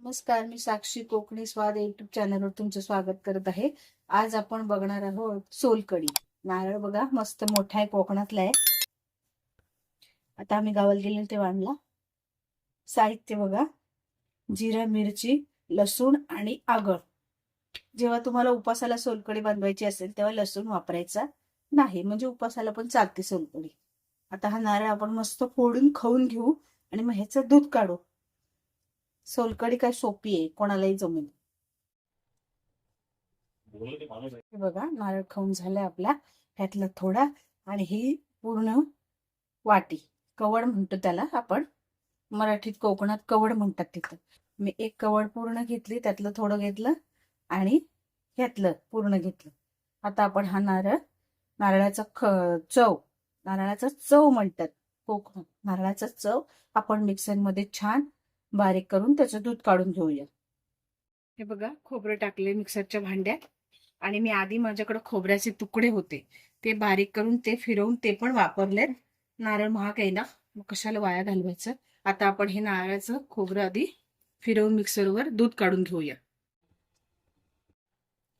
नमस्कार, मी साक्षी कोकणी स्वाद युट्यूब चॅनलवर तुमचं स्वागत करत आहे। आज आपण बघणार आहोत सोलकढी। नारळ बघा मस्त मोठा आहे, कोकणातला आहे। आता आम्ही गावाला गेलो तेव्हा आणला। साहित्य बघा, जिरा, मिरची, लसूण आणि आगळ। जेव्हा तुम्हाला उपासाला सोलकढी बनवायची असेल तेव्हा लसूण वापरायचा नाही, म्हणजे उपासाला पण चालते सोलकढी। आता हा नारळ आपण मस्त फोडून खाऊन घेऊ आणि मग ह्याचं दूध काढू। सोलकढी काय सोपी आहे, कोणालाही जमेल। बघा नारळ खाऊन झालाय आपला, ह्यातला थोडा आणि ही पूर्ण वाटी, कवड म्हणतो त्याला आपण, मराठीत कोकणात कवड म्हणतात तिथं। मी एक कवड पूर्ण घेतली, त्यातलं थोडं घेतलं आणि ह्यातलं पूर्ण घेतलं। आता आपण हा नारळाचा चव, नारळाचा चव म्हणतात कोकणात, नारळाचा चव आपण मिक्सरमध्ये छान बारीक करून त्याचं दूध काढून घेऊया। हे बघा खोबरं टाकले मिक्सरच्या भांड्यात, आणि मी आधी माझ्याकडे खोबऱ्याचे तुकडे होते ते बारीक करून ते फिरवून ते पण वापरले। नारळ महाग आहे ना, मग कशाला वाया घालवायचं। आता आपण हे नारळाचं खोबरं आधी फिरवून मिक्सरवर दूध काढून घेऊया।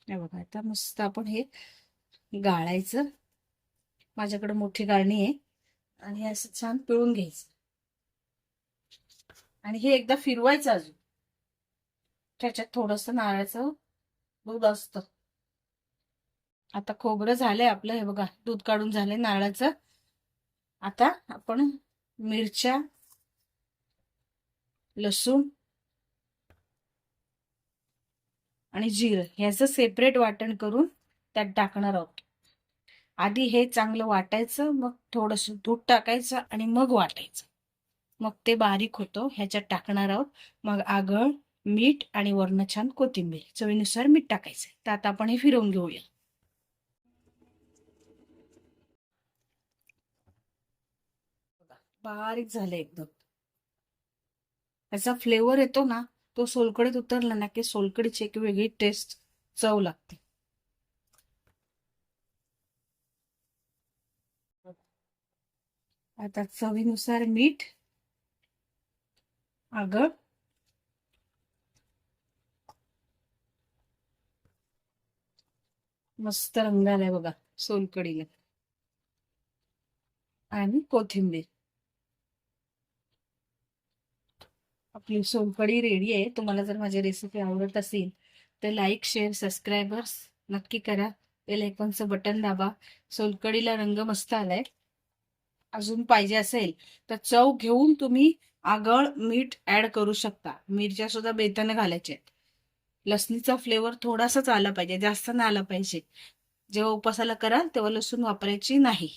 हे बघा आता मस्त आपण हे गाळायचं, माझ्याकडे मोठी गाळणी आहे, आणि असं छान पिळून घ्यायचं आणि हे एकदा फिरवायचं अजून। त्याच्यात थोडस नारळाचं दूध असतं। आता खोबरं झालंय आपलं, हे बघा दूध काढून झालंय नारळाचं। आता आपण मिरच्या, लसूण आणि जिरं ह्याचं सेपरेट वाटण करून त्यात टाकणार आहोत। आधी हे चांगलं वाटायचं, मग थोडस दूध टाकायचं आणि मग वाटायचं, मग ते बारीक होतं। ह्याच्यात टाकणार आहोत मग आगळ, मीठ आणि वरनं छान कोथिंबीर, चवीनुसार मीठ टाकायचं। तर आता आपण हे फिरवून घेऊया। बारीक झालं एकदम, त्याचा फ्लेवर येतो ना, तो सोलकडीत उतरला ना की सोलकडीची एक वेगळी टेस्ट, चव लागते। आता चवीनुसार मीठ, आगळ, मस्त रंग आलाय बघा सोलकडीला, आणि कोथिंबीर। आपली सोलकढी रेडी आहे। तुम्हाला जर माझी रेसिपी आवडत असेल तर लाईक, शेअर, सबस्क्रायबर्स नक्की करा, बेल आयकॉनचं बटन दाबा। सोलकढीला रंग मस्त आलाय। अजून पाहिजे असेल तर चव घेऊन तुम्ही आगळ, मीठ ऍड करू शकता। मिरच्या सुद्धा बेताने घालायच्या। लसणीचा फ्लेवर थोडासाच आला पाहिजे, जास्त नाही आला पाहिजे। जेव्हा उपासाला कराल तेव्हा लसूण वापरायची नाही।